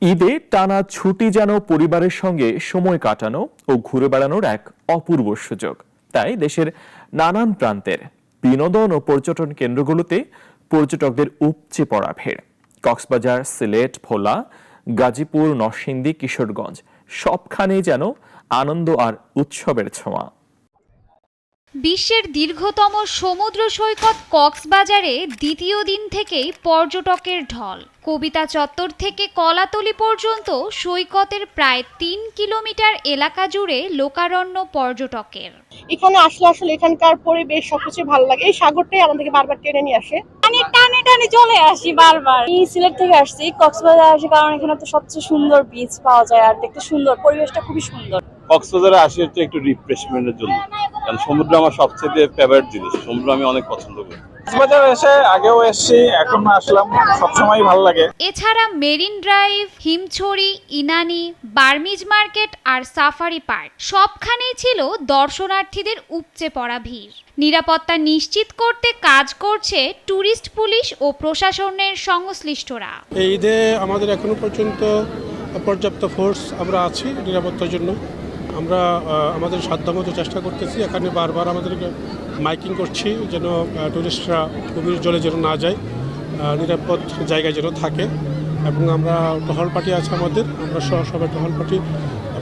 ঈদে টানা ছুটি যেন পরিবারের সঙ্গে সময় কাটানো ও ঘুরে বেড়ানোর এক অপূর্ব সুযোগ। তাই দেশের নানান প্রান্তের বিনোদন ও পর্যটন কেন্দ্রগুলোতে পর্যটকদের উপচে পড়া ভিড়। কক্সবাজার, সিলেট, ভোলা, গাজীপুর, নরসিংদী, কিশোরগঞ্জ সবখানেই যেন আনন্দ আর উৎসবের ছোঁয়া। বিশ্বের দীর্ঘতম সমুদ্র সৈকত কক্সবাজারে দ্বিতীয় দিন থেকেই পর্যটকের ঢল। কবিতা চত্বর থেকে কলাতলি পর্যন্ত সৈকতের প্রায় ৩ কিলোমিটার এলাকা জুড়ে লোকারণ্য পর্যটকের। এখানে আসলে এখানকার পরিবেশ সবকিছু ভালো লাগে। এই সাগরটাই আমাদেরকে বারবার টেনে নিয়ে আসে। টানে টানে চলে আসি বারবার। এই সিলেট থেকে আসছি, কক্সবাজার আসি কারণ এখানে তো সবচেয়ে সুন্দর বিচ পাওয়া যায় আর দেখতে সুন্দর, পরিবেশটা খুবই সুন্দর। কক্সবাজারে আসি হচ্ছে একটু রিফ্রেশমেন্টের জন্য, কারণ সমুদ্র আমার সবচেয়ে ফেভারিট জিনিস। সমুদ্র আমি অনেক পছন্দ করি। কক্সবাজার এসে আগেও এসেছি, এখন আসলাম, সবসময় ভালো লাগে। এছাড়া marine drive, Himchhari, Inani, Burmese market আর সাফারি পার্ক সবখানেই ছিল দর্শনার্থীদের উপচে পড়া ভিড়। নিরাপত্তা নিশ্চিত করতে কাজ করছে ট্যুরিস্ট পুলিশ ও প্রশাসনের সংশ্লিষ্টরা। এই ঈদে আমাদের এখনো পর্যন্ত পর্যাপ্ত ফোর্স আমরা আছি নিরাপত্তার জন্য। আমরা আমাদের সাধ্যমতো চেষ্টা করতেছি। এখানে বারবার আমাদের মাইকিং করছি যেন টুরিস্টরা গভীর জলে যেন না যায়, নিরাপদ জায়গায় যেন থাকে। এবং আমরা টহল পার্টি আছে আমাদের, আমরা সবাই টহল পার্টি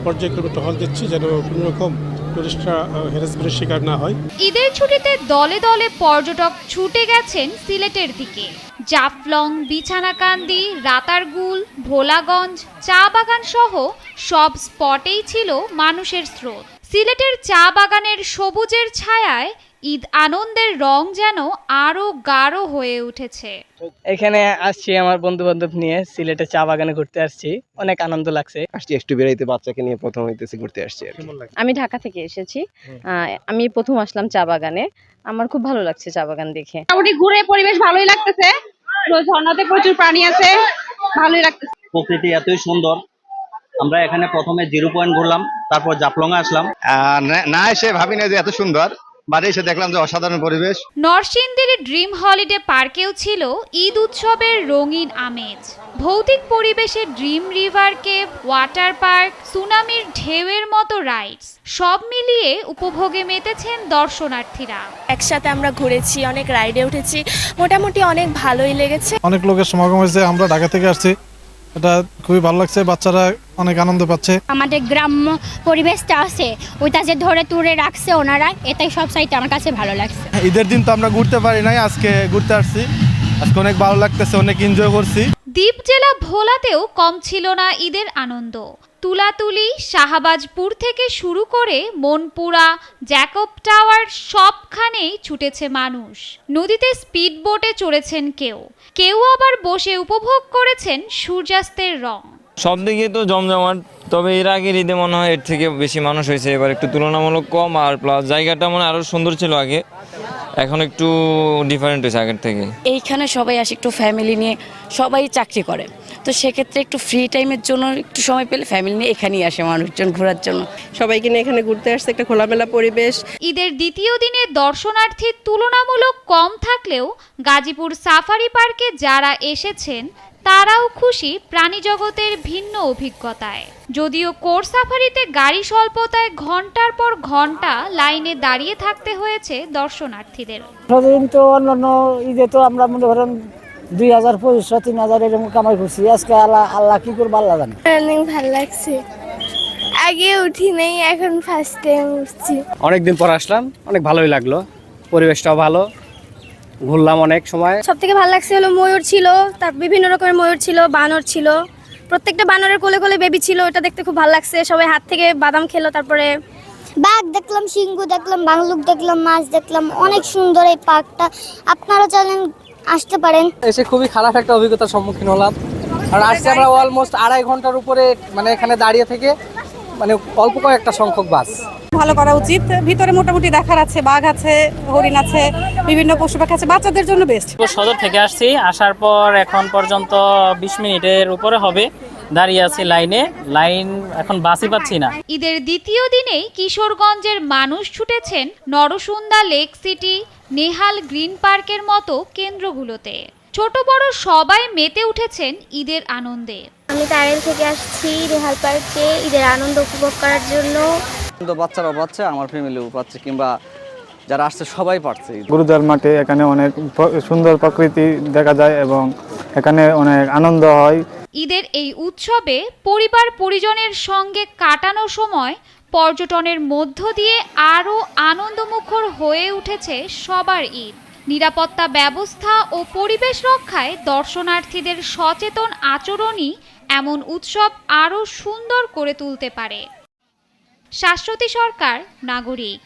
পর্যায়ক্রমে টহল দিচ্ছি যেন কোনো রকম টুরিস্টরা হ্যারাসমেন্টের শিকার না হয়। ঈদের ছুটিতে দলে দলে পর্যটক ছুটে গেছেন সিলেটের দিকে। জাফলং, বিছানাকান্দি, রাতারগুল, ভোলাগঞ্জ, চা বাগান সহ সব স্পটেই ছিল মানুষের স্রোত। সিলেটের চা বাগানের সবুজের ছায়ায় ঈদ আনন্দের রং যেন আরো গাঢ় হয়ে উঠেছে। এখানে আসছি আমার বন্ধু বান্ধব নিয়ে, সিলেটে চা বাগানে ঘুরতে আসছি, অনেক আনন্দ লাগছে। আসছি একটু বেড়াইতে, বাচ্চাকে নিয়ে প্রথম হইতেছি ঘুরতে আসছি। আমি ঢাকা থেকে এসেছি, আমি প্রথম আসলাম চা বাগানে। আমার খুব ভালো লাগছে চা বাগান দেখে। মোটামুটি ঘুরে পরিবেশ ভালোই লাগতেছে, ঝর্ণাতে প্রচুর প্রাণী আছে, ভালোই লাগতেছে। প্রকৃতি এতই সুন্দর। আমরা এখানে প্রথমে 0 পয়েন্ট ঘুরলাম, তারপর জাফলং আসলাম। না এসে ভাবি না যে এত সুন্দর, বাড়ি এসে দেখলাম যে অসাধারণ পরিবেশ। নরসিংদীর ড্রিম হলিডে পার্কেও ছিল ঈদ উৎসবের রঙিন আমেজ। ভৌতিক পরিবেশে dream river cave, water park, সুনামির ঢেউয়ের মতো রাইডস সব মিলিয়ে উপভোগে মেতেছেন দর্শনার্থীরা। একসাথে আমরা ঘুরেছি, অনেক রাইডে উঠেছি, মোটামুটি অনেক ভালোই লেগেছে। অনেক লোকের সমাগম হয়েছে, আমরা ঢাকা থেকে আসছি, এটা খুবই ভালো লাগছে, বাচ্চারা অনেক আনন্দ পাচ্ছে। আমাদের গ্রাম্য পরিবেশটা আছে ওইটা যে ধরে তুলে রাখছে ওনারা, এটাই সব সাইডে আমার কাছে ভালো লাগছে। ঈদের দিন তো আমরা ঘুরতে পারি নাই, আজকে ঘুরতে আসছি, আজকে অনেক ভালো লাগতেছে, অনেক এনজয় করছি। দ্বীপ জেলা ভোলাতেও কম ছিল না ঈদের আনন্দ। তুলাতুলি, শাহবাজপুর থেকে শুরু করে মনপুরা, জ্যাকব টাওয়ার সবখানেই ছুটেছে মানুষ। নদীতে স্পিড বোটে চড়েছেন কেউ, কেউ আবার বসে উপভোগ করেছেন সূর্যাস্তের রং। সব দিকে তো জমজমাট, তবে এর আগের ঈদে মনে হয় এর থেকে বেশি মানুষ হয়েছে, এবার একটু তুলনামূলক কম। আর প্লাস জায়গাটা মনে আরো সুন্দর ছিল আগে, এখন একটু ডিফারেন্ট হয়েছে আগের থেকে। এইখানে সবাই আসে একটু ফ্যামিলি নিয়ে, সবাই চাকরি করে, তো সেক্ষেত্রে একটু ফ্রি টাইমের জন্য একটু সময় পেলে ফ্যামিলি নিয়ে এখানেই আসে মানুষজন ঘোরার জন্য। সবাইকে নিয়ে এখানে ঘুরতে আসছে, একটা খোলামেলা পরিবেশ। ঈদের দ্বিতীয় দিনে দর্শনার্থী তুলনামূলক কম থাকলেও গাজীপুর সাফারি পার্কে যারা এসেছেন তারাও খুশি প্রাণী জগতের ভিন্ন অভিজ্ঞতায়। যদিও কোর সাফারিতে গাড়ি স্বল্পতায় ঘন্টার পর ঘন্টা লাইনে দাঁড়িয়ে থাকতে হয়েছে দর্শনার্থীদের। প্রতিদিন তো অন্যান্য ঈদে তো আমরা মনে করেন 2000, 2500, 3000 এরকম কামাই করছি। আজকে আল্লাহ কি করবো আল্লাহ জানে। অনেক ভালো লাগছে, আগে উঠি নাই, এখন ফার্স্ট টাইম উঠছি। অনেকদিন পর আসলাম, অনেক ভালোই লাগলো, পরিবেশটাও ভালো, ঘুরলাম অনেক সময়। সব থেকে ভালো লাগছে হলো ময়ূর ছিল, তার বিভিন্ন রকমের ময়ূর ছিল, বানর ছিল, প্রত্যেকটা বানরের কোলে কোলে বেবি ছিল, এটা দেখতে খুব ভালো লাগছে। সবাই হাত থেকে বাদাম খেলো, তারপরে বাঘ দেখলাম, সিংহ দেখলাম, ভাল্লুক দেখলাম, মাছ দেখলাম, অনেক সুন্দর এই পার্কটা। আপনারা চাইলেন আসতে পারেন। এসে খুবই খারাপ একটা অভিজ্ঞতার সম্মুখীন হলাম, আর আজকে আমরা অলমোস্ট 2.5 ঘন্টার উপরে মানে এখানে দাঁড়িয়ে থেকে, মানে অল্প কয়েকটা সংখ্যক বাস। ভালো করা উচিত। ভিতরে মোটামুটি দেখার আছে, বাঘ আছে, হরিণ আছে, বিভিন্ন পশু পাখি আছে, বাচ্চাদের জন্য বেস্ট। সদর থেকে আসছি, আসার পর এখন পর্যন্ত 20 মিনিটের উপরে হবে দাঁড়িয়ে আছি লাইন এখন বাসই পাচ্ছি না। ঈদের দ্বিতীয় দিনেই কিশোরগঞ্জের মানুষ ছুটেছেন Narsunda lake city, Nehal green পার্কের মতো কেন্দ্রগুলোতে। ছোট বড় সবাই মেতে উঠেছেন ঈদের আনন্দে। আমি টাইল থেকে আসছি রেহাল পার্কে ঈদের আনন্দ উপভোগ করার জন্য। বাচ্চারাও পাচ্ছে, আমার ফ্যামিলিও পাচ্ছে, কিংবা যারা আসছে সবাই পাচ্ছে। গুরুদ্বার মাঠে এখানে অনেক সুন্দর প্রকৃতি দেখা যায় এবং এখানে অনেক আনন্দ হয়। ঈদের এই উৎসবে পরিবার পরিজনের সঙ্গে কাটানো সময় পর্যটনের মধ্য দিয়ে আরও আনন্দমুখর হয়ে উঠেছে সবার ঈদ। নিরাপত্তা ব্যবস্থা ও পরিবেশ রক্ষায় দর্শনার্থীদের সচেতন আচরণই এমন উৎসব আরও সুন্দর করে তুলতে পারে। শাশ্বতী সরকার, নাগরিক।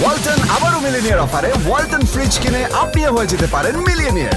ওয়ালটন আবারও মিলিনিয়ার অফারে ওয়ালটন ফ্রিজ কিনে আপনিও হয়ে যেতে পারেন মিলিয়নিয়ার।